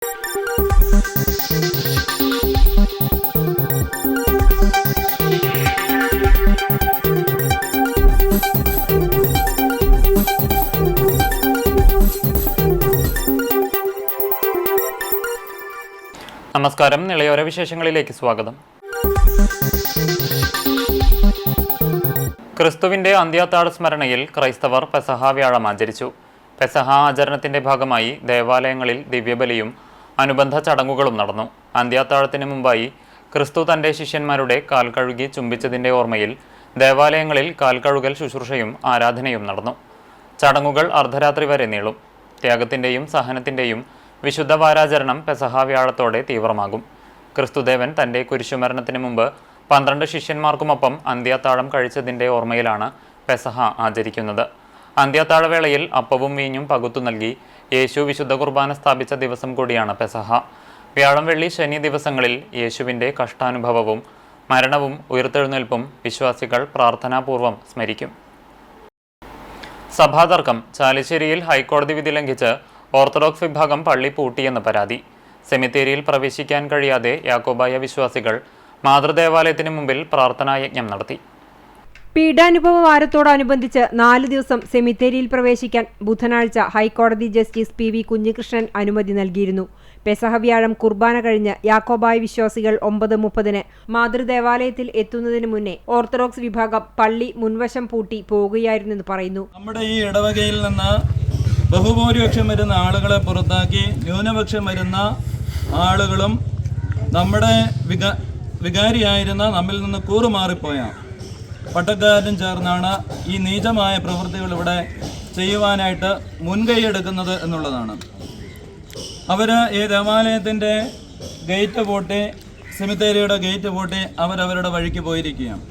നമസ്കാരം. നിളയോര വിശേഷങ്ങളിലേക്ക് സ്വാഗതം. ക്രിസ്തുവിന്റെ അന്ത്യത്താഴ സ്മരണയിൽ ക്രൈസ്തവർ പെസഹ വ്യാഴം ആചരിച്ചു. പെസഹ ആചരണത്തിന്റെ ഭാഗമായി ദേവാലയങ്ങളിൽ ദിവ്യബലിയും അനുബന്ധ ചടങ്ങുകളും നടന്നു. അന്ത്യത്താഴത്തിന് മുമ്പായി ക്രിസ്തു തന്റെ ശിഷ്യന്മാരുടെ കാൽ കഴുകി ചുംബിച്ചതിന്റെ ഓർമ്മയിൽ ദേവാലയങ്ങളിൽ കാൽ കഴുകൽ ശുശ്രൂഷയും ആരാധനയും നടന്നു. ചടങ്ങുകൾ അർദ്ധരാത്രി വരെ നീളും. ത്യാഗത്തിന്റെയും സഹനത്തിന്റെയും വിശുദ്ധ വാരാചരണം പെസഹ വ്യാഴത്തോടെ തീവ്രമാകും. ക്രിസ്തുദേവൻ തന്റെ കുരിശുമരണത്തിന് മുമ്പ് 12 ശിഷ്യന്മാർക്കുമൊപ്പം അന്ത്യത്താഴം കഴിച്ചതിന്റെ ഓർമ്മയിലാണ് പെസഹ ആചരിക്കുന്നത്. അന്ത്യത്താഴവേളയിൽ അപ്പവും വീഞ്ഞും പകുത്തു നൽകി യേശു വിശുദ്ധ കുർബാന സ്ഥാപിച്ച ദിവസം കൂടിയാണ് പെസഹ. വ്യാഴം, വെള്ളി, ശനി ദിവസങ്ങളിൽ യേശുവിന്റെ കഷ്ടാനുഭവവും മരണവും ഉയർത്തെഴുന്നേൽപ്പും വിശ്വാസികൾ പ്രാർത്ഥനാപൂർവം സ്മരിക്കും. സഭാതർക്കം. ചാലിശ്ശേരിയിൽ ഹൈക്കോടതി വിധി ലംഘിച്ച് ഓർത്തഡോക്സ് വിഭാഗം പള്ളി പൂട്ടിയെന്ന് പരാതി. സെമിത്തേരിയിൽ പ്രവേശിക്കാൻ കഴിയാതെ യാക്കോബായ വിശ്വാസികൾ മാതൃദേവാലയത്തിന് മുമ്പിൽ പ്രാർത്ഥനായജ്ഞം നടത്തി. പീഡാനുഭവ വാരത്തോടനുബന്ധിച്ച് 4 ദിവസം സെമിത്തേരിയിൽ പ്രവേശിക്കാൻ ബുധനാഴ്ച ഹൈക്കോടതി ജസ്റ്റിസ് PV കുഞ്ഞികൃഷ്ണൻ അനുമതി നൽകിയിരുന്നു. പെസഹ വ്യാഴം കുർബാന കഴിഞ്ഞ് യാക്കോബായ വിശ്വാസികൾ 9:30 മാതൃദേവാലയത്തിൽ എത്തുന്നതിന് മുന്നേ ഓർത്തഡോക്സ് വിഭാഗം പള്ളി മുൻവശം പൂട്ടി പോകുകയായിരുന്നെന്ന് പറയുന്നു. നമ്മുടെ ഈ ഇടവകയിൽ നിന്ന് ബഹുഭൂരിപക്ഷം വരുന്ന ആളുകളെ പുറത്താക്കി ന്യൂനപക്ഷം വരുന്ന ആളുകളും നമ്മുടെ വികാരിയായിരുന്ന നമ്മിൽ നിന്ന് കൂറുമാറിപ്പോയ പട്ടക്കാരും ചേർന്നാണ് ഈ നീചമായ പ്രവൃത്തികൾ ഇവിടെ ചെയ്യുവാനായിട്ട് മുൻകൈയെടുക്കുന്നത് എന്നുള്ളതാണ്. അവർ ഈ ദേവാലയത്തിൻ്റെ ഗേറ്റ് പൂട്ടി, സെമിത്തേരിയുടെ ഗേറ്റ് പൂട്ടി അവരവരുടെ വഴിക്ക് പോയിരിക്കുകയാണ്.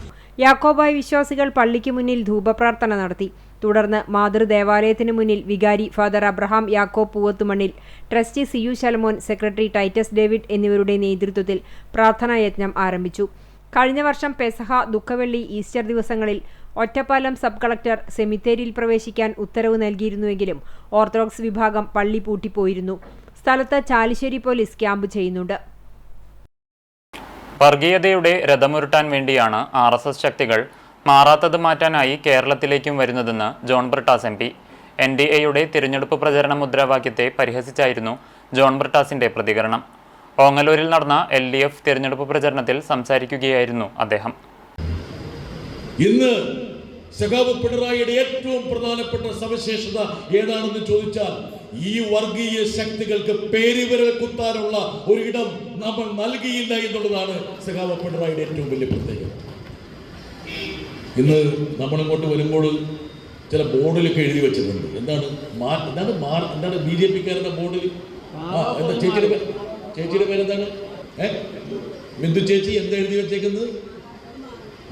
യാക്കോബായ വിശ്വാസികൾ പള്ളിക്ക് മുന്നിൽ ധൂപപ്രാർത്ഥന നടത്തി. തുടർന്ന് മാതൃദേവാലയത്തിന് മുന്നിൽ വികാരി ഫാദർ അബ്രഹാം യാക്കോബ് പൂവത്തുമണ്ണിൽ, trustee CU Shalamon, secretary Titus David എന്നിവരുടെ നേതൃത്വത്തിൽ പ്രാർത്ഥനായജ്ഞം ആരംഭിച്ചു. കഴിഞ്ഞ വർഷം പെസഹ, ദുഃഖവെള്ളി, ഈസ്റ്റർ ദിവസങ്ങളിൽ ഒറ്റപ്പാലം സബ് കളക്ടർ സെമിത്തേരിയിൽ പ്രവേശിക്കാൻ ഉത്തരവ് നൽകിയിരുന്നുവെങ്കിലും ഓർത്തഡോക്സ് വിഭാഗം പള്ളി പൂട്ടിപ്പോയിരുന്നു. സ്ഥലത്ത് ചാലിശ്ശേരി പോലീസ് ക്യാമ്പ് ചെയ്യുന്നുണ്ട്. വർഗീയതയുടെ രഥമുരുട്ടാൻ വേണ്ടിയാണ് RSS ശക്തികൾ മാറാത്തത് മാറ്റാനായി കേരളത്തിലേക്കും വരുന്നതെന്ന് ജോൺ ബ്രിട്ടാസ് MP. NDAയുടെ തിരഞ്ഞെടുപ്പ് പ്രചരണ മുദ്രാവാക്യത്തെ പരിഹസിച്ചായിരുന്നു ജോൺ ബ്രിട്ടാസിന്റെ പ്രതികരണം. ഓങ്ങല്ലൂരിൽ നടന്ന LDF തിരഞ്ഞെടുപ്പ് പ്രചരണത്തിൽ സംസാരിക്കുകയായിരുന്നു അദ്ദേഹം. ഇന്ന് സഖാവ് പിണറായിയുടെ ഏറ്റവും പ്രധാനപ്പെട്ട സവിശേഷത ഏതാണെന്ന് ചോദിച്ചാൽ ഈ വർഗീയ ശക്തികൾക്ക് പേരുവിരൽ കുത്താനുള്ള ഒരിടം നമ്മൾ നൽകിയില്ല എന്നുള്ളതാണ് സഖാവ് പിണറായിയുടെ ഏറ്റവും വലിയ പ്രത്യേകത. ഇന്ന് നമ്മളിങ്ങോട്ട് വരുമ്പോൾ ചില ബോർഡിലൊക്കെ എഴുതി വെച്ചിട്ടുണ്ട്. എന്താണ് BJPക്കാരുടെ ബോർഡിൽ? എന്താ ചേച്ചിയുടെ പേരെന്താണ്? ബിന്ദു ചേച്ചി എന്താ എഴുതി വെച്ചേക്കുന്നത്?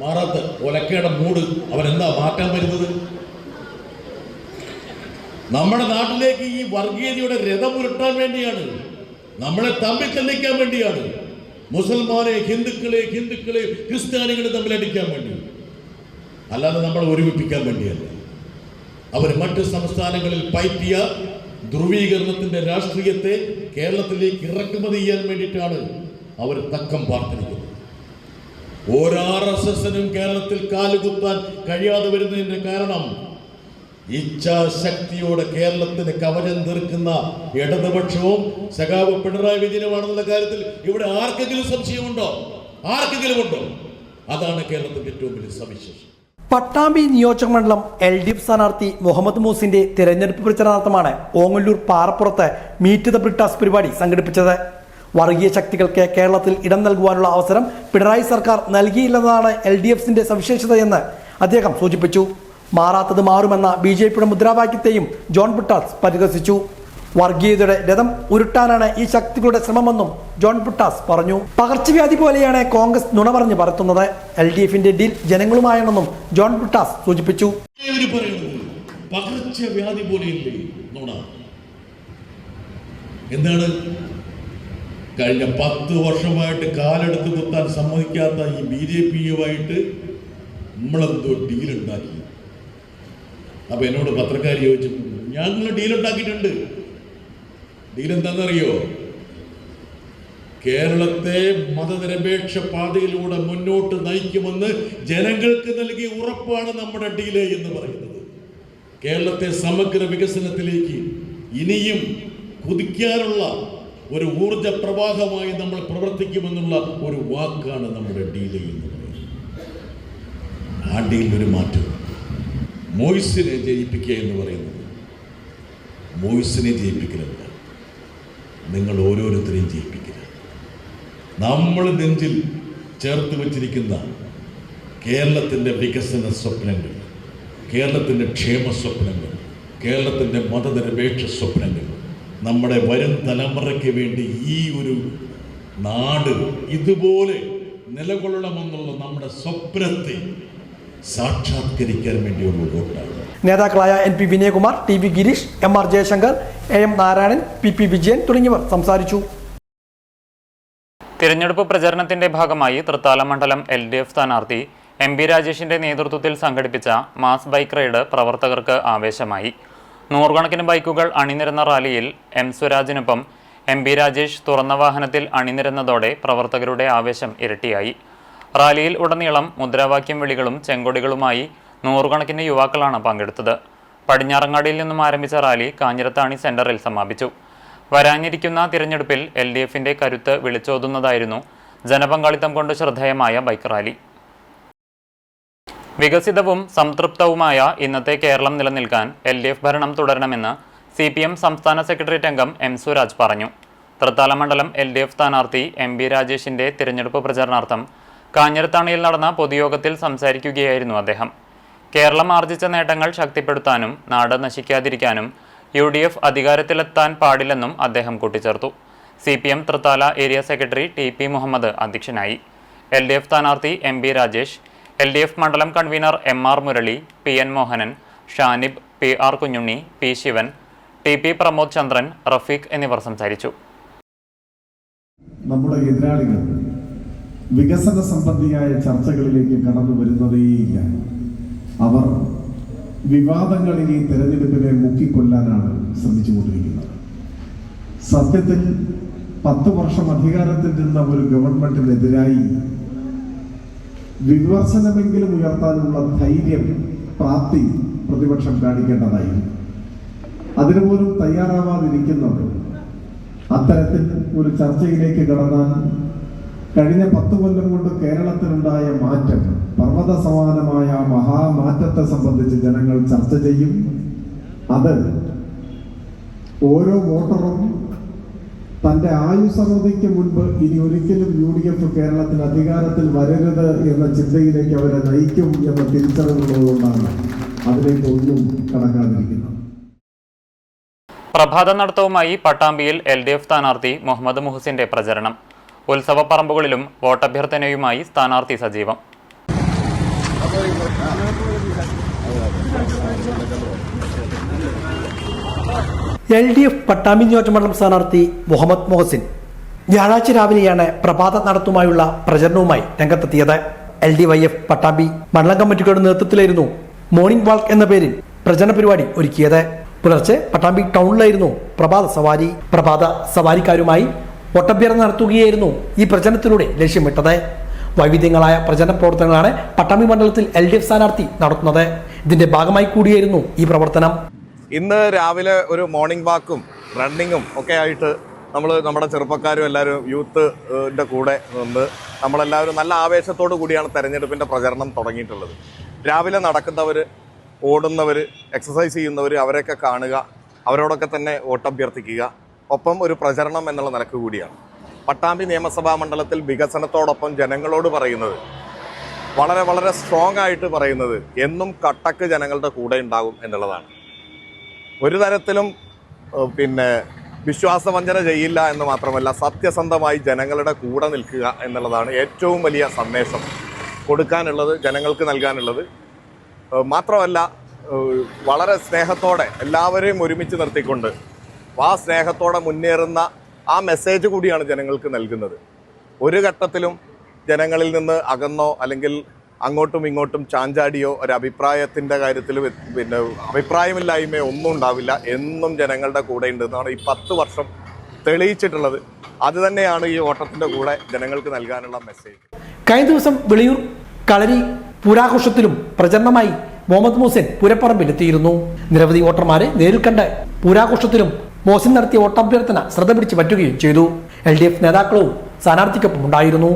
മാറാത്ത ഒലക്കയുടെ മൂട്. അവരെന്താ മാറ്റാൻ വരുന്നത്? നമ്മുടെ നാട്ടിലേക്ക് ഈ വർഗീയതയുടെ രഥം ഉരുട്ടാൻ വേണ്ടിയാണ്, നമ്മളെ തമ്മിൽ തല്ലിക്കാൻ വേണ്ടിയാണ്, മുസൽമാനെ ഹിന്ദുക്കളെ ക്രിസ്ത്യാനികളെ തമ്മിൽ അടിക്കാൻ വേണ്ടി, അല്ലാതെ നമ്മളെ ഒരുമിപ്പിക്കാൻ വേണ്ടിയല്ല. അവർ മറ്റ് സംസ്ഥാനങ്ങളിൽ പയറ്റിയ ധ്രുവീകരണത്തിന്റെ രാഷ്ട്രീയത്തെ കേരളത്തിലേക്ക് ഇറക്കുമതി ചെയ്യാൻ വേണ്ടിയിട്ടാണ് അവർ തക്കം പാർത്തിരിക്കുന്നത്. ഓരോ RSSനും കേരളത്തിൽ കാലുകുത്താൻ കഴിയാതെ വരുന്നതിന്റെ കാരണം ഇച്ഛാശക്തിയോടെ കേരളത്തിന് കവചം തീർക്കുന്ന ഇടതുപക്ഷവും സഖാവ് പിണറായി വിജയനുമാണെന്നുള്ള കാര്യത്തിൽ ഇവിടെ ആർക്കെങ്കിലും സംശയമുണ്ടോ? ആർക്കെങ്കിലും ഉണ്ടോ? അതാണ് കേരളത്തിന്റെ ഏറ്റവും വലിയ സവിശേഷം. പട്ടാമ്പി നിയോജക മണ്ഡലം LDF സ്ഥാനാർത്ഥി മുഹമ്മദ് മൂസിന്റെ തിരഞ്ഞെടുപ്പ് പ്രചരണാർത്ഥമാണ് ഓങ്ങല്ലൂർ പാറപ്പുറത്ത് മീറ്റ് ദ ബ്രിട്ടാസ് പരിപാടി സംഘടിപ്പിച്ചത്. വർഗീയ ശക്തികൾക്ക് കേരളത്തിൽ ഇടം നൽകുവാനുള്ള അവസരം പിണറായി സർക്കാർ നൽകിയില്ലെന്നതാണ് LDFന്റെ സവിശേഷതയെന്ന് അദ്ദേഹം സൂചിപ്പിച്ചു. മാറാത്തത് മാറുമെന്ന BJPയുടെ മുദ്രാവാക്യത്തെയും ജോൺ ബ്രിട്ടാസ് പരിഹസിച്ചു. വർഗീയതയുടെ രഥം ഉരുട്ടാനാണ് ഈ ശക്തികളുടെ ശ്രമമെന്നും ജോൺ ബ്രിട്ടാസ് പറഞ്ഞു. പകർച്ചവ്യാധി പോലെയാണ് കോൺഗ്രസ് നുണ പറഞ്ഞു പരത്തുന്നത്. LDFന്റെ ഡീൽ ജനങ്ങളുമായാണെന്നും ജോൺ ബ്രിട്ടാസ് സൂചിപ്പിച്ചു. പകർച്ചവ്യാധി പോലെയല്ലേ നുണ? എന്താണ്? കഴിഞ്ഞ 10 വർഷമായിട്ട് കാലെടുത്ത് കുത്താൻ സമ്മതിക്കാത്ത ഈ BJPയുമായിട്ട് നമ്മളെന്തോ ഡീലുണ്ടാക്കി. അപ്പൊ എന്നോട് പത്രക്കാർ ചോദിച്ചു, ഞങ്ങൾ ഡീലുണ്ടാക്കിയിട്ടുണ്ട്. ഡീൽ എന്താണെന്നറിയോ? കേരളത്തെ മതനിരപേക്ഷ പാതയിലൂടെ മുന്നോട്ട് നയിക്കുമെന്ന് ജനങ്ങൾക്ക് നൽകിയ ഉറപ്പാണ് നമ്മുടെ ഡീലേ എന്ന് പറയുന്നത്. കേരളത്തെ സമഗ്ര വികസനത്തിലേക്ക് ഇനിയും കുതിക്കാനുള്ള ഒരു ഊർജ പ്രവാഹമായി നമ്മൾ പ്രവർത്തിക്കുമെന്നുള്ള ഒരു വാക്കാണ് നമ്മുടെ ഡീലേ എന്ന് പറയുന്നത്. ആ ഡീലിനൊരു മാറ്റം. മോയ്സിനെ ജയിപ്പിക്കുക എന്ന് പറയുന്നത് മോയ്സിനെ ജയിപ്പിക്കലല്ല, നിങ്ങൾ ഓരോരുത്തരെയും ജയിപ്പിക്കുക. നമ്മൾ നെഞ്ചിൽ ചേർത്ത് വച്ചിരിക്കുന്ന കേരളത്തിൻ്റെ വികസന സ്വപ്നങ്ങൾ, കേരളത്തിൻ്റെ ക്ഷേമ സ്വപ്നങ്ങൾ, കേരളത്തിൻ്റെ മതനിരപേക്ഷ സ്വപ്നങ്ങൾ, നമ്മുടെ വരും തലമുറയ്ക്ക് വേണ്ടി ഈ ഒരു നാട് ഇതുപോലെ നിലകൊള്ളണമെന്നുള്ള നമ്മുടെ സ്വപ്നത്തെ സാക്ഷാത്കരിക്കാൻ വേണ്ടിയുള്ള വോട്ടാണ്. നേതാക്കളായ NP Vinayakumar, TV Girish, MR Jaishankar, AM Narayanan, PP Vijayan തുടങ്ങിയവർ സംസാരിച്ചു. തിരഞ്ഞെടുപ്പ് പ്രചരണത്തിന്റെ ഭാഗമായി തൃത്താല മണ്ഡലം LDF സ്ഥാനാർത്ഥി MP രാജേഷിന്റെ നേതൃത്വത്തിൽ സംഘടിപ്പിച്ച മാസ് ബൈക്ക് റൈഡ് പ്രവർത്തകർക്ക് ആവേശമായി. നൂറുകണക്കിന് ബൈക്കുകൾ അണിനിരന്ന റാലിയിൽ M സ്വരാജിനൊപ്പം MP രാജേഷ് തുറന്ന വാഹനത്തിൽ അണിനിരന്നതോടെ പ്രവർത്തകരുടെ ആവേശം ഇരട്ടിയായി. റാലിയിൽ ഉടനീളം മുദ്രാവാക്യം വിളികളും ചെങ്കൊടികളുമായി നൂറുകണക്കിന് യുവാക്കളാണ് പങ്കെടുത്തത്. പടിഞ്ഞാറങ്ങാടിയിൽ നിന്നും ആരംഭിച്ച റാലി കാഞ്ഞിരത്താണി സെന്ററിൽ സമാപിച്ചു. വരാനിരിക്കുന്ന തിരഞ്ഞെടുപ്പിൽ LDFന്റെ കരുത്ത് വിളിച്ചോതുന്നതായിരുന്നു ജനപങ്കാളിത്തം കൊണ്ട് ശ്രദ്ധേയമായ ബൈക്ക് റാലി. വികസിതവും സംതൃപ്തവുമായ ഇന്നത്തെ കേരളം നിലനിൽക്കാൻ LDF ഭരണം തുടരണമെന്ന് CPM സംസ്ഥാന സെക്രട്ടേറിയറ്റ് അംഗം M സ്വരാജ് പറഞ്ഞു. തൃത്താല മണ്ഡലം LDF സ്ഥാനാർത്ഥി MP രാജേഷിന്റെ തിരഞ്ഞെടുപ്പ് പ്രചരണാർത്ഥം കാഞ്ഞിരത്താണിയിൽ നടന്ന പൊതുയോഗത്തിൽ സംസാരിക്കുകയായിരുന്നു അദ്ദേഹം. കേരളം ആർജിച്ച നേട്ടങ്ങൾ ശക്തിപ്പെടുത്താനും നാട് നശിക്കാതിരിക്കാനും UDF അധികാരത്തിലെത്താൻ പാടില്ലെന്നും അദ്ദേഹം കൂട്ടിച്ചേർത്തു. CPM Thrithala area secretary TP Muhammad അധ്യക്ഷനായി. LDF സ്ഥാനാർത്ഥി MP രാജേഷ്, LDF മണ്ഡലം convener MR Murali, PN Mohanan, Shanib, PR Kunjunni, P Sivan, TP Pramod Chandran, Rafeeq എന്നിവർ സംസാരിച്ചു. നമ്മുടെ എതിരാളികൾ വികസന സംബന്ധിയായ ചർച്ചകളിലേക്ക് കടന്നു വരുന്നതേയില്ല. അവർ വിവാദങ്ങളിൽ ഈ തെരഞ്ഞെടുപ്പിനെ മുക്കിക്കൊല്ലാനാണ് ശ്രമിച്ചുകൊണ്ടിരിക്കുന്നത്. സത്യത്തിൽ 10 വർഷം അധികാരത്തിൽ നിന്ന ഒരു ഗവൺമെന്റിനെതിരായി വിമർശനമെങ്കിലും ഉയർത്താനുള്ള ധൈര്യം, പ്രാപ്തി പ്രതിപക്ഷം കാണിക്കേണ്ടതായിരുന്നു. അതിനുപോലും തയ്യാറാവാതിരിക്കുന്നവർ അത്തരത്തിൽ ഒരു ചർച്ചയിലേക്ക് കടന്നാൽ കഴിഞ്ഞ 10 കൊല്ലം കൊണ്ട് കേരളത്തിലുണ്ടായ മാറ്റം, പർവ്വത സമാനമായ മഹാമാറ്റത്തെ സംബന്ധിച്ച് ജനങ്ങൾ ചർച്ച ചെയ്യും. അത് ഓരോ വോട്ടറും തൻ്റെ ആയുസ്സവധിക്ക് മുൻപ് ഇനി ഒരിക്കലും UDF കേരളത്തിൽ അധികാരത്തിൽ വരരുത് എന്ന ചിന്തയിലേക്ക് അവരെ നയിക്കും എന്ന തിരിച്ചറിവുള്ളതുകൊണ്ടാണ് അതിലേക്കൊന്നും കടക്കാതിരിക്കുന്നത്. പ്രഭാത നടത്തവുമായി പട്ടാമ്പിയിൽ LDF സ്ഥാനാർത്ഥി മുഹമ്മദ് മുഹസിന്റെ പ്രചരണം. ഉത്സവ പറമ്പുകളിലും വോട്ടഭ്യർത്ഥനയുമായി സ്ഥാനാർത്ഥി സജീവം. LDF പട്ടാമ്പി നിയോജകമണ്ഡലം സ്ഥാനാർത്ഥി മുഹമ്മദ് മുഹസിൻ വ്യാഴാഴ്ച രാവിലെയാണ് പ്രഭാത നടത്തുമായുള്ള പ്രചരണവുമായി രംഗത്തെത്തിയത്. LDYF പട്ടാമ്പി മണ്ഡലം കമ്മിറ്റിയുടെ നേതൃത്വത്തിലായിരുന്നു മോർണിംഗ് വാക്ക് എന്ന പേരിൽ പ്രചരണ പരിപാടി ഒരുക്കിയത്. പുലർച്ചെ പട്ടാമ്പി ടൗണിലായിരുന്നു പ്രഭാത സവാരിക്കാരുമായി വോട്ടഭ്യർത്ഥന നടത്തുകയായിരുന്നു ഈ പ്രചരണത്തിലൂടെ ലക്ഷ്യമിട്ടത്. വൈവിധ്യങ്ങളായ പ്രചരണ പ്രവർത്തനങ്ങളാണ് പട്ടാമ്പി മണ്ഡലത്തിൽ LDF സ്ഥാനാർത്ഥി നടത്തുന്നത്. ഇതിന്റെ ഭാഗമായി കൂടിയായിരുന്നു ഈ പ്രവർത്തനം. ഇന്ന് രാവിലെ ഒരു മോർണിംഗ് വാക്കും റണ്ണിങ്ങും ഒക്കെ ആയിട്ട് നമ്മുടെ ചെറുപ്പക്കാരും എല്ലാവരും യൂത്തിൻ്റെ കൂടെ നിന്ന് നമ്മളെല്ലാവരും നല്ല ആവേശത്തോടു കൂടിയാണ് തെരഞ്ഞെടുപ്പിൻ്റെ പ്രചരണം തുടങ്ങിയിട്ടുള്ളത്. രാവിലെ നടക്കുന്നവർ, ഓടുന്നവർ, എക്സസൈസ് ചെയ്യുന്നവർ അവരെയൊക്കെ കാണുക, അവരോടൊക്കെ തന്നെ വോട്ടഭ്യർത്ഥിക്കുക, ഒപ്പം ഒരു പ്രചരണം എന്നുള്ള നിലക്ക് കൂടിയാണ്. പട്ടാമ്പി നിയമസഭാ മണ്ഡലത്തിൽ വികസനത്തോടൊപ്പം ജനങ്ങളോട് പറയുന്നത്, വളരെ വളരെ സ്ട്രോങ് ആയിട്ട് പറയുന്നത്, എന്നും കട്ടക്ക് ജനങ്ങളുടെ കൂടെ ഉണ്ടാകും എന്നുള്ളതാണ്. ഒരു തരത്തിലും വിശ്വാസവഞ്ചന ചെയ്യില്ല എന്ന് മാത്രമല്ല, സത്യസന്ധമായി ജനങ്ങളുടെ കൂടെ നിൽക്കുക എന്നുള്ളതാണ് ഏറ്റവും വലിയ സന്ദേശം കൊടുക്കാനുള്ളത്, ജനങ്ങൾക്ക് നൽകാനുള്ളത്. മാത്രമല്ല, വളരെ സ്നേഹത്തോടെ എല്ലാവരെയും ഒരുമിച്ച് നിർത്തിക്കൊണ്ട് ആ സ്നേഹത്തോടെ മുന്നേറുന്ന ആ മെസ്സേജ് കൂടിയാണ് ജനങ്ങൾക്ക് നൽകുന്നത്. ഒരു ഘട്ടത്തിലും ജനങ്ങളിൽ നിന്ന് അകന്നോ അല്ലെങ്കിൽ അങ്ങോട്ടും ഇങ്ങോട്ടും ചാഞ്ചാടിയോ ഒരു അഭിപ്രായത്തിൻ്റെ കാര്യത്തിൽ അഭിപ്രായമില്ലായ്മയോ ഒന്നും ഉണ്ടാവില്ല. എന്നും ജനങ്ങളുടെ കൂടെ ഉണ്ട് എന്നാണ് ഈ 10 വർഷം തെളിയിച്ചിട്ടുള്ളത്. അത് തന്നെയാണ് ഈ ഓട്ടത്തിൻ്റെ കൂടെ ജനങ്ങൾക്ക് നൽകാനുള്ള മെസ്സേജ്. കഴിഞ്ഞ ദിവസം വെളിയൂർ കളരി പൂരാഘോഷത്തിലും പ്രചരണമായി മുഹമ്മദ് മൂസിൻ പൂരപ്പറമ്പിലെത്തിയിരുന്നു. നിരവധി വോട്ടർമാരെ നേരിൽ കണ്ട് പൂരാഘോഷത്തിലും മോസിൻ നടത്തിയ വോട്ടഭ്യർത്ഥന ശ്രദ്ധ പിടിച്ച് പറ്റുകയും ചെയ്തു. LDF നേതാക്കളും സ്ഥാനാർത്ഥിക്കൊപ്പം ഉണ്ടായിരുന്നു.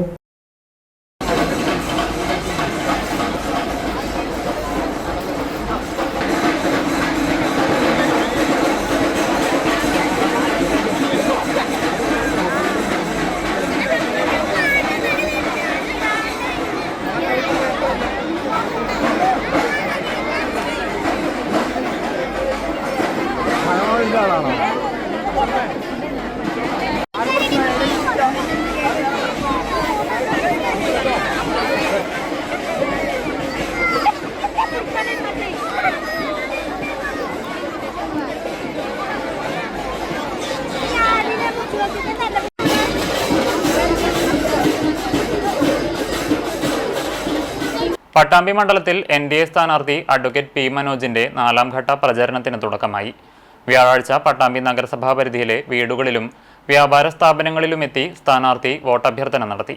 പട്ടാമ്പി മണ്ഡലത്തിൽ NDA സ്ഥാനാർത്ഥി അഡ്വക്കേറ്റ് P. മനോജിന്റെ 4ാം ഘട്ട പ്രചാരണത്തിന് തുടക്കമായി. വ്യാഴാഴ്ച പട്ടാമ്പി നഗരസഭാ പരിധിയിലെ വീടുകളിലും വ്യാപാര സ്ഥാപനങ്ങളിലും എത്തി സ്ഥാനാർത്ഥി വോട്ടഭ്യർത്ഥന നടത്തി.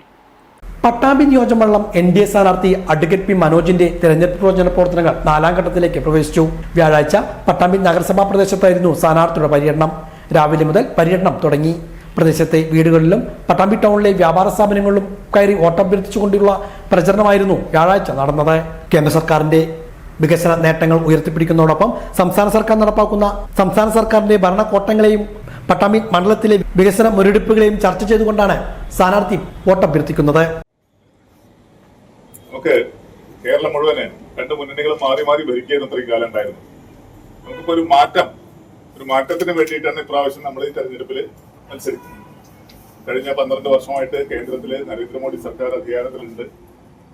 പട്ടാമ്പി നിയോജകമണ്ഡലം NDA സ്ഥാനാർത്ഥി അഡ്വക്കേറ്റ് P. മനോജിന്റെ തെരഞ്ഞെടുപ്പ് പ്രചരണ പ്രവർത്തനങ്ങൾ 4ാം ഘട്ടത്തിലേക്ക് പ്രവേശിച്ചു. വ്യാഴാഴ്ച പട്ടാമ്പി നഗരസഭാ പ്രദേശത്തായിരുന്നു സ്ഥാനാർത്ഥിയുടെ പര്യടനം. രാവിലെ മുതൽ പര്യടനം തുടങ്ങി. പ്രദേശത്തെ വീടുകളിലും പട്ടാമ്പി ടൗണിലെ വ്യാപാര സ്ഥാപനങ്ങളിലും കയറി വോട്ടഭ്യർത്ഥിച്ചുകൊണ്ടുള്ള പ്രചരണമായിരുന്നു വ്യാഴാഴ്ച നടന്നത്. കേന്ദ്ര സർക്കാരിന്റെ വികസന നേട്ടങ്ങൾ ഉയർത്തിപ്പിടിക്കുന്നതോടൊപ്പം സംസ്ഥാന സർക്കാർ നടപ്പാക്കുന്ന സംസ്ഥാന സർക്കാരിന്റെ ഭരണകോട്ടങ്ങളെയും പട്ടാമ്പി മണ്ഡലത്തിലെ വികസന മുരടിപ്പുകളെയും ചർച്ച ചെയ്തുകൊണ്ടാണ് സ്ഥാനാർത്ഥി വോട്ടഭ്യർത്ഥിക്കുന്നത്. നമുക്ക് കേരളം മുഴുവന് 2 മുന്നണികളും മാറി മാറി ഭരിക്കുന്ന ഇത്രയും കാലം ഉണ്ടായിരുന്നു. നമുക്കിപ്പോ ഒരു മാറ്റത്തിന് വേണ്ടിയിട്ടാണ് ഇപ്രാവശ്യം നമ്മൾ ഈ തെരഞ്ഞെടുപ്പിൽ മത്സരിക്കുന്നത്. കഴിഞ്ഞ 12 വർഷമായിട്ട് കേന്ദ്രത്തില് നരേന്ദ്രമോദി സർക്കാർ അധികാരത്തിലുണ്ട്.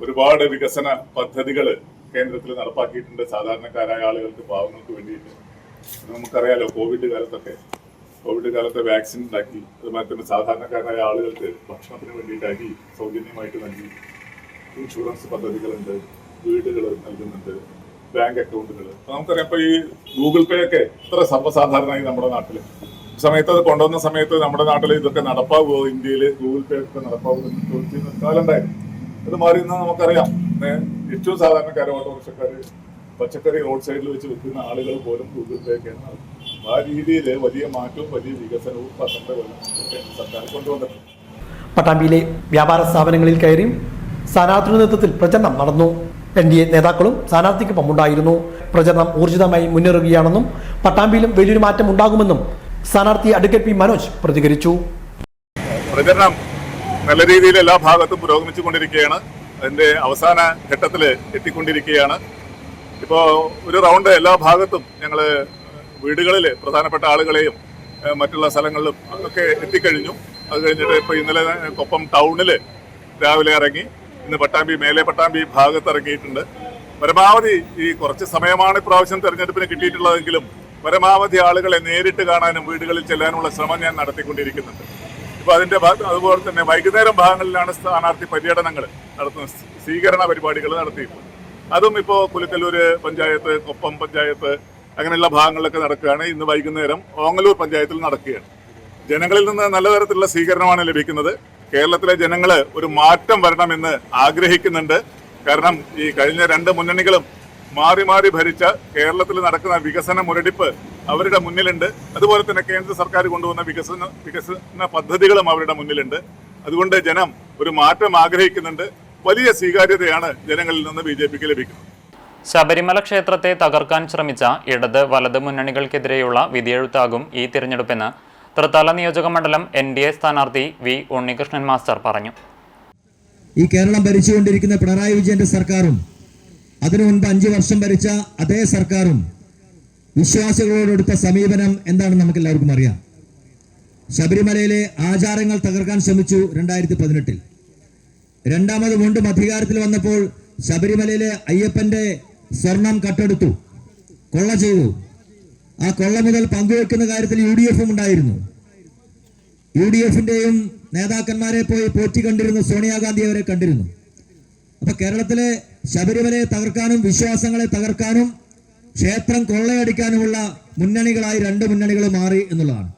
ഒരുപാട് വികസന പദ്ധതികൾ കേന്ദ്രത്തിൽ നടപ്പാക്കിയിട്ടുണ്ട് സാധാരണക്കാരായ ആളുകൾക്ക്, പാവങ്ങൾക്ക് വേണ്ടിയിട്ട്. നമുക്കറിയാലോ, കോവിഡ് കാലത്തെ വാക്സിൻ ഉണ്ടാക്കി, അതുപോലെ തന്നെ സാധാരണക്കാരായ ആളുകൾക്ക് ഭക്ഷണത്തിന് വേണ്ടിയിട്ടാക്കി സൗജന്യമായിട്ട് നൽകി. ഇൻഷുറൻസ് പദ്ധതികളുണ്ട്, വീടുകൾ നൽകുന്നുണ്ട്, ബാങ്ക് അക്കൗണ്ടുകൾ. നമുക്കറിയാം, ഇപ്പൊ ഈ ഗൂഗിൾ പേ ഒക്കെ ഇത്ര സർവ്വസാധാരണമായി നമ്മുടെ നാട്ടില് സമയത്ത്, അത് കൊണ്ടുവന്ന സമയത്ത് നമ്മുടെ നാട്ടിൽ ഇതൊക്കെ നടപ്പാകുമോ, ഇന്ത്യയിൽ ഗൂഗിൾ പേ ഒക്കെ നടപ്പാകുമെന്ന് ചോദിച്ചിരുന്ന കാലം ഉണ്ടായിരുന്നു. അത് മാറിയെന്ന് നമുക്കറിയാം. ഏറ്റവും സാധാരണക്കാരെ, ഓട്ടോറിക്ഷക്കാര്, പച്ചക്കറി റോഡ് സൈഡിൽ വെച്ച് വെക്കുന്ന ആളുകൾ പോലും ഗൂഗിൾ പേ ഒക്കെയാണ് നടത്തുന്നത്. ആ രീതിയിൽ വലിയ മാറ്റവും വലിയ വികസനവും 12 കൊല്ലം സർക്കാർ കൊണ്ടുവന്നിട്ടുണ്ട്. പട്ടാമ്പിയിലെ വ്യാപാര സ്ഥാപനങ്ങളിൽ കയറിയും സ്ഥാനാർത്ഥിയുടെ നേതൃത്വത്തിൽ പ്രചരണം നടന്നു. NDA നേതാക്കളും സ്ഥാനാർത്ഥിക്കൊപ്പം ഉണ്ടായിരുന്നു. പ്രചരണം ഊർജിതമായി മുന്നേറുകയാണെന്നും പട്ടാമ്പിയിലും വലിയൊരു മാറ്റം ഉണ്ടാകുമെന്നും സ്ഥാനാർത്ഥി അഡ്വക്കേറ്റ് P. മനോജ് പ്രതികരിച്ചു. പ്രചരണം നല്ല രീതിയിൽ എല്ലാ ഭാഗത്തും പുരോഗമിച്ചുകൊണ്ടിരിക്കുകയാണ്. അതിന്റെ അവസാന ഘട്ടത്തിൽ എത്തിക്കൊണ്ടിരിക്കുകയാണ്. ഇപ്പോൾ ഒരു റൗണ്ട് എല്ലാ ഭാഗത്തും ഞങ്ങൾ വീടുകളിൽ പ്രധാനപ്പെട്ട ആളുകളെയും മറ്റുള്ള സ്ഥലങ്ങളിലും ഒക്കെ എത്തിക്കഴിഞ്ഞു. അത് കഴിഞ്ഞിട്ട് ഇപ്പോൾ ഇന്നലെ കൊപ്പം ടൗണിൽ രാവിലെ ഇറങ്ങി, ഇന്ന് മേലെ പട്ടാമ്പി ഭാഗത്ത് ഇറങ്ങിയിട്ടുണ്ട്. പരമാവധി ഈ കുറച്ച് സമയമാണ് ഇപ്രാവശ്യം തെരഞ്ഞെടുപ്പിന് കിട്ടിയിട്ടുള്ളതെങ്കിലും പരമാവധി ആളുകളെ നേരിട്ട് കാണാനും വീടുകളിൽ ചെല്ലാനുള്ള ശ്രമം ഞാൻ നടത്തിക്കൊണ്ടിരിക്കുന്നുണ്ട്. ഇപ്പോൾ അതുപോലെ തന്നെ വൈകുന്നേരം ഭാഗങ്ങളിലാണ് സ്ഥാനാർത്ഥി പര്യടനങ്ങൾ നടത്തുന്നത്, സ്വീകരണ പരിപാടികൾ നടത്തിയിട്ടുള്ളത്. അതും ഇപ്പോൾ കുലുക്കല്ലൂര് പഞ്ചായത്ത്, കൊപ്പം പഞ്ചായത്ത്, അങ്ങനെയുള്ള ഭാഗങ്ങളിലൊക്കെ നടക്കുകയാണ്. ഇന്ന് വൈകുന്നേരം ഓങ്ങല്ലൂർ പഞ്ചായത്തിൽ നടക്കുകയാണ്. ജനങ്ങളിൽ നിന്ന് നല്ല തരത്തിലുള്ള സ്വീകരണമാണ് ലഭിക്കുന്നത്. കേരളത്തിലെ ജനങ്ങൾ ഒരു മാറ്റം വരണമെന്ന് ആഗ്രഹിക്കുന്നുണ്ട്. കാരണം ഈ കഴിഞ്ഞ 2 മുന്നണികളും മാറി മാറി ഭരിച്ച കേരളത്തിൽ നടക്കുന്ന വികസന മുരടിപ്പ് അവരുടെ മുന്നിലുണ്ട്. അതുപോലെ തന്നെ കേന്ദ്ര സർക്കാർ കൊണ്ടുവന്ന വികസന പദ്ധതികളും അവരുടെ മുന്നിലുണ്ട്. അതുകൊണ്ട് ജനം ഒരു മാറ്റം ആഗ്രഹിക്കുന്നുണ്ട്. വലിയ സ്വീകാര്യതയാണ് ജനങ്ങളിൽ നിന്ന് BJPക്ക് ലഭിക്കുന്നത്. ശബരിമല ക്ഷേത്രത്തെ തകർക്കാൻ ശ്രമിച്ച ഇടത് വലത് മുന്നണികൾക്കെതിരെയുള്ള വിധിയെഴുത്താകും ഈ തിരഞ്ഞെടുപ്പെന്ന് തൃത്താല നിയോജക മണ്ഡലം NDA സ്ഥാനാർത്ഥി V. ഉണ്ണികൃഷ്ണൻ മാസ്റ്റർ പറഞ്ഞു. ഈ കേരളം ഭരിച്ചുകൊണ്ടിരിക്കുന്ന പിണറായി വിജയന്റെ സർക്കാരും അതിനു മുൻപ് 5 വർഷം ഭരിച്ച അതേ സർക്കാരും വിശ്വാസികളോടെടുത്ത സമീപനം എന്താണെന്ന് നമുക്ക് എല്ലാവർക്കും അറിയാം. ശബരിമലയിലെ ആചാരങ്ങൾ തകർക്കാൻ ശ്രമിച്ചു 2018. രണ്ടാമത് വീണ്ടും അധികാരത്തിൽ വന്നപ്പോൾ ശബരിമലയിലെ അയ്യപ്പന്റെ സ്വർണം കട്ടെടുത്തു, കൊള്ള ചെയ്തു. ആ കൊള്ള മുതൽ പങ്കുവെക്കുന്ന കാര്യത്തിൽ UDF ഉണ്ടായിരുന്നു. UDFന്റെയും നേതാക്കന്മാരെ പോയി പോറ്റി കണ്ടിരുന്നു, സോണിയാഗാന്ധി അവരെ കണ്ടിരുന്നു. അപ്പൊ കേരളത്തിലെ ശബരിമലയെ തകർക്കാനും വിശ്വാസങ്ങളെ തകർക്കാനും ക്ഷേത്രം കൊള്ളയടിക്കാനുമുള്ള മുന്നണികളായി 2 മുന്നണികൾ മാറി എന്നുള്ളതാണ്.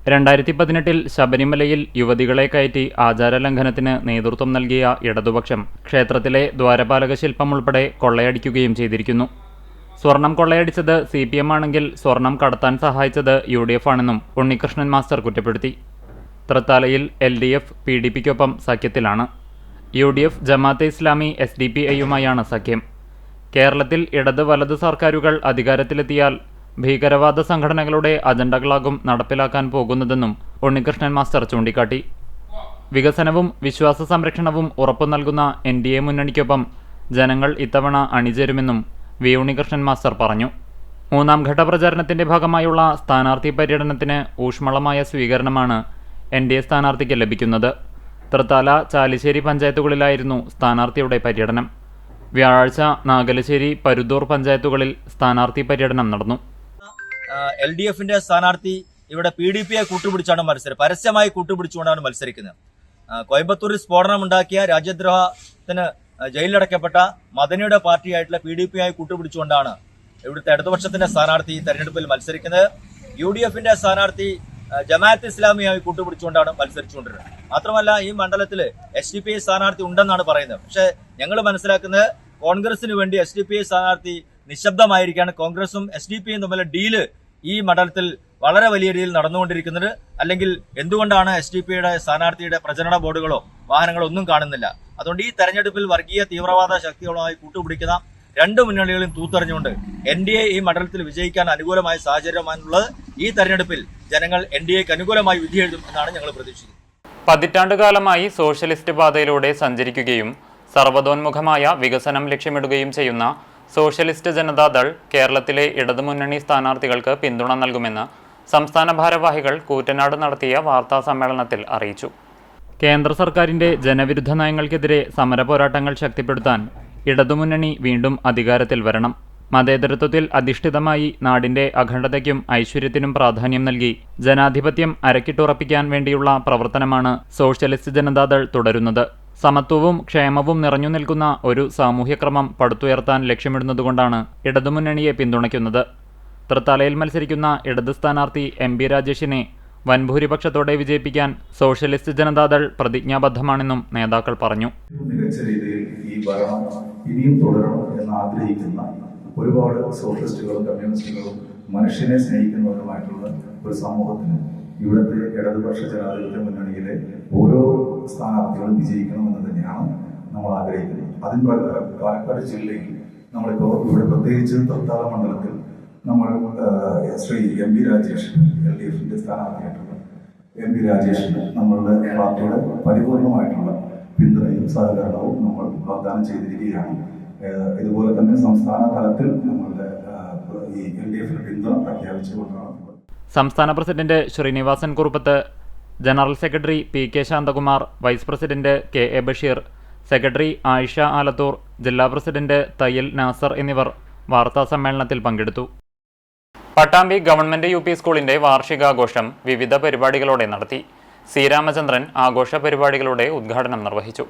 2018 ശബരിമലയിൽ യുവതികളെ കയറ്റി ആചാരലംഘനത്തിന് നേതൃത്വം നൽകിയ ഇടതുപക്ഷം ക്ഷേത്രത്തിലെ ദ്വാരപാലക ശില്പം ഉൾപ്പെടെ കൊള്ളയടിക്കുകയും ചെയ്തിരിക്കുന്നു. സ്വർണം കൊള്ളയടിച്ചത് CPM ആണെങ്കിൽ സ്വർണം കടത്താൻ സഹായിച്ചത് UDF ആണെന്നും ഉണ്ണികൃഷ്ണൻ മാസ്റ്റർ കുറ്റപ്പെടുത്തി. തൃത്താലയിൽ LDF PDPക്കൊപ്പം സഖ്യത്തിലാണ്. UDF ജമാഅത്തെ ഇസ്ലാമി SDPIയുമായാണ് സഖ്യം. കേരളത്തിൽ ഇടത് വലത് സർക്കാരുകൾ അധികാരത്തിലെത്തിയാൽ ഭീകരവാദ സംഘടനകളുടെ അജണ്ടകളാകും നടപ്പിലാക്കാൻ പോകുന്നതെന്നും ഉണ്ണികൃഷ്ണൻ മാസ്റ്റർ ചൂണ്ടിക്കാട്ടി. വികസനവും വിശ്വാസ സംരക്ഷണവും ഉറപ്പു നൽകുന്ന NDA മുന്നണിക്കൊപ്പം ജനങ്ങൾ ഇത്തവണ അണിചേരുമെന്നും വി ഉണ്ണികൃഷ്ണൻ മാസ്റ്റർ പറഞ്ഞു. മൂന്നാം ഘട്ട പ്രചാരണത്തിന്റെ ഭാഗമായുള്ള സ്ഥാനാർത്ഥി പര്യടനത്തിന് ഊഷ്മളമായ സ്വീകരണമാണ് NDA സ്ഥാനാർത്ഥിക്ക് ലഭിക്കുന്നത്. തൃത്താല, ചാലിശ്ശേരി പഞ്ചായത്തുകളിലായിരുന്നു സ്ഥാനാർത്ഥിയുടെ പര്യടനം. വ്യാഴാഴ്ച നാഗലശ്ശേരി, പരുതൂർ പഞ്ചായത്തുകളിൽ സ്ഥാനാർത്ഥി പര്യടനം നടന്നു. LDFന്റെ സ്ഥാനാർത്ഥി ഇവിടെ PDPയെ കൂട്ടുപിടിച്ചാണ് പരസ്യമായി കൂട്ടുപിടിച്ചുകൊണ്ടാണ് മത്സരിക്കുന്നത്. കോയമ്പത്തൂരിൽ സ്ഫോടനമുണ്ടാക്കിയ രാജ്യദ്രോഹത്തിന് ജയിലിലടക്കപ്പെട്ട മദനിയുടെ പാർട്ടിയായിട്ടുള്ള PDPയായി കൂട്ടുപിടിച്ചുകൊണ്ടാണ് ഇവിടുത്തെ ഇടതുപക്ഷത്തിന്റെ സ്ഥാനാർത്ഥി തെരഞ്ഞെടുപ്പിൽ മത്സരിക്കുന്നത്. UDFന്റെ സ്ഥാനാർത്ഥി ജമാഅത്ത് ഇസ്ലാമിയായി കൂട്ടുപിടിച്ചുകൊണ്ടാണ് മത്സരിച്ചുകൊണ്ടിരുന്നത്. മാത്രമല്ല ഈ മണ്ഡലത്തിൽ SDPI സ്ഥാനാർത്ഥി ഉണ്ടെന്നാണ് പറയുന്നത്. പക്ഷേ ഞങ്ങൾ മനസ്സിലാക്കുന്നത് കോൺഗ്രസിന് വേണ്ടി SDPI സ്ഥാനാർത്ഥി നിശബ്ദമായിരിക്കുകയാണ്. കോൺഗ്രസും SDPIയും തമ്മിലുള്ള ഡീല് ഈ മണ്ഡലത്തിൽ വളരെ വലിയ രീതിയിൽ നടന്നുകൊണ്ടിരിക്കുന്നത്. അല്ലെങ്കിൽ എന്തുകൊണ്ടാണ് SDPIയുടെ സ്ഥാനാർത്ഥിയുടെ പ്രചരണ ബോർഡുകളോ വാഹനങ്ങളോ ഒന്നും കാണുന്നില്ല? അതുകൊണ്ട് ഈ തെരഞ്ഞെടുപ്പിൽ വർഗീയ തീവ്രവാദ ശക്തികളുമായി കൂട്ടുപിടിക്കുന്ന രണ്ട് മുന്നണികളും തൂത്തെറിഞ്ഞുകൊണ്ട് NDA ഈ മണ്ഡലത്തിൽ വിജയിക്കാൻ അനുകൂലമായ സാഹചര്യമാണുള്ളത്. ഈ തെരഞ്ഞെടുപ്പിൽ ജനങ്ങൾ NDAക്ക് അനുകൂലമായി വിധിയെഴുതും എന്നാണ് ഞങ്ങൾ പ്രതീക്ഷിക്കുന്നത്. പതിറ്റാണ്ടുകാലമായി സോഷ്യലിസ്റ്റ് പാതയിലൂടെ സഞ്ചരിക്കുകയും സർവ്വതോന്മുഖമായ വികസനം ലക്ഷ്യമിടുകയും ചെയ്യുന്ന സോഷ്യലിസ്റ്റ് ജനതാദൾ കേരളത്തിലെ ഇടതുമുന്നണി സ്ഥാനാർത്ഥികൾക്ക് പിന്തുണ നൽകുമെന്ന് സംസ്ഥാന ഭാരവാഹികൾ കൂറ്റനാട് നടത്തിയ വാർത്താ സമ്മേളനത്തിൽ അറിയിച്ചു. കേന്ദ്ര സർക്കാരിന്റെ ജനവിരുദ്ധ നയങ്ങൾക്കെതിരെ സമരപോരാട്ടങ്ങൾ ശക്തിപ്പെടുത്താൻ ഇടതുമുന്നണി വീണ്ടും അധികാരത്തിൽ വരണം. മതേതരത്വത്തിൽ അധിഷ്ഠിതമായി നാടിന്റെ അഖണ്ഡതയ്ക്കും ഐശ്വര്യത്തിനും പ്രാധാന്യം നൽകി ജനാധിപത്യം അരക്കിട്ടുറപ്പിക്കാൻ വേണ്ടിയുള്ള പ്രവർത്തനമാണ് സോഷ്യലിസ്റ്റ് ജനതാദൾ തുടരുന്നത്. സമത്വവും ക്ഷേമവും നിറഞ്ഞു നിൽക്കുന്ന ഒരു സാമൂഹ്യക്രമം പടുത്തുയർത്താൻ ലക്ഷ്യമിടുന്നതുകൊണ്ടാണ് ഇടതുമുന്നണിയെ പിന്തുണയ്ക്കുന്നത്. തൃത്താലയിൽ മത്സരിക്കുന്ന ഇടത് സ്ഥാനാർത്ഥി MP രാജേഷിനെ വൻഭൂരിപക്ഷത്തോടെ വിജയിപ്പിക്കാൻ സോഷ്യലിസ്റ്റ് ജനതാദൾ പ്രതിജ്ഞാബദ്ധമാണെന്നും നേതാക്കൾ പറഞ്ഞു. മികച്ച രീതിയിൽ ഈ ഭരണം ഇനിയും തുടരണം എന്ന് ആഗ്രഹിക്കുന്ന ഒരുപാട് സോഷ്യലിസ്റ്റുകളും കമ്മ്യൂണിസ്റ്റുകളും മനുഷ്യനെ സ്നേഹിക്കുന്നവരുമായിട്ടുള്ള ഒരു സമൂഹത്തിന് ഇവിടുത്തെ ഇടതുപക്ഷ ജനാധിപത്യ മുന്നണിയിലെ ഓരോ സ്ഥാനാർത്ഥികളും വിജയിക്കണമെന്ന് തന്നെയാണ് നമ്മൾ ആഗ്രഹിക്കുന്നത്. അതിന് പ്രകാരം പാലക്കാട് ജില്ലയിൽ നമ്മളിപ്പോൾ ഇവിടെ പ്രത്യേകിച്ച് തൃത്താല മണ്ഡലത്തിൽ നമ്മൾ ശ്രീ MP രാജേഷ് LDFന്റെ സ്ഥാനാർത്ഥിയായിട്ടുള്ള MP രാജേഷിന് നമ്മളുടെ പാർട്ടിയുടെ പരിപൂർണമായിട്ടുള്ള പിന്തുണയും സഹകരണവും നമ്മൾ വാഗ്ദാനം ചെയ്തിരിക്കുകയാണ്. ഇതുപോലെ തന്നെ സംസ്ഥാന തലത്തിൽ നമ്മളുടെ ഈ LDFന്റെ പിന്തുണ പ്രഖ്യാപിച്ചുകൊണ്ടാണ്. സംസ്ഥാന president Srinivasan Kuruppath, general secretary PK Santhakumar, vice president KA Basheer, secretary Ayisha Alathur, ജില്ലാ പ്രസിഡന്റ് തയ്യൽ നാസർ എന്നിവർ വാർത്താ സമ്മേളനത്തിൽ പങ്കെടുത്തു. പട്ടാമ്പി ഗവൺമെന്റ് UP സ്കൂളിന്റെ വാർഷികാഘോഷം വിവിധ പരിപാടികളോടെ നടത്തി. C രാമചന്ദ്രൻ ആഘോഷ പരിപാടികളുടെ ഉദ്ഘാടനം നിർവഹിച്ചു.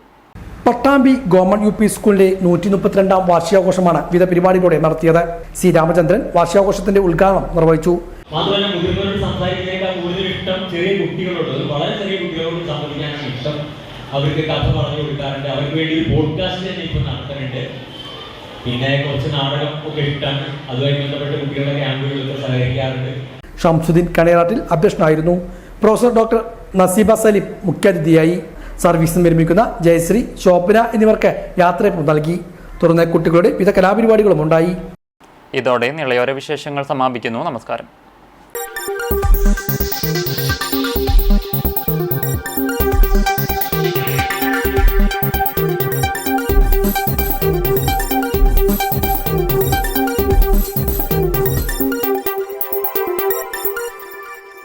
പട്ടാമ്പി ഗവൺമെന്റ് UP സ്കൂളിന്റെ 132ാം വാർഷികാഘോഷമാണ് വിവിധ പരിപാടികളോടെ നടത്തിയത്. C രാമചന്ദ്രൻ വാർഷികാഘോഷത്തിന്റെ ഉദ്ഘാടനം നിർവഹിച്ചു. മാത്രമല്ല മുതിർന്നവരോട് സംസാരിക്കുന്നതിനേക്കാൾ കൂടുതൽ ഇഷ്ടം ചെറിയ കുട്ടികളോട്, വളരെ ചെറിയ കുട്ടികളോട് സംബന്ധിക്കാനാണ് ഇഷ്ടം. അവർക്ക് കഥ പറഞ്ഞു കൊടുക്കാറുണ്ട്. അവർക്ക് വേണ്ടി ഒരു പോഡ്കാസ്റ്റ് തന്നെ ഇപ്പം നടത്തുന്നുണ്ട്. പിന്നെ കുറച്ച് നാടകം ഒക്കെ ഇഷ്ടമാണ്. അതുമായി ബന്ധപ്പെട്ട കുട്ടികളുടെ ക്യാമ്പുകളിലൊക്കെ സഹകരിക്കാറുണ്ട്. ഷംസുദ്ദീൻ കണേറാട്ടിൽ അധ്യക്ഷനായിരുന്നു. പ്രൊഫസർ ഡോക്ടർ നസീബ സലീം മുഖ്യാതിഥിയായി. സർവീസ് നിർമ്മിക്കുന്ന ജയശ്രീ, ശോഭന എന്നിവർക്ക് യാത്രയപ്പ് നൽകി. തുടർന്ന് കുട്ടികളുടെ വിവിധ കലാപരിപാടികളും ഉണ്ടായി. ഇതോടെ നിളയോര വിശേഷങ്ങൾ സമാപിക്കുന്നു. നമസ്കാരം.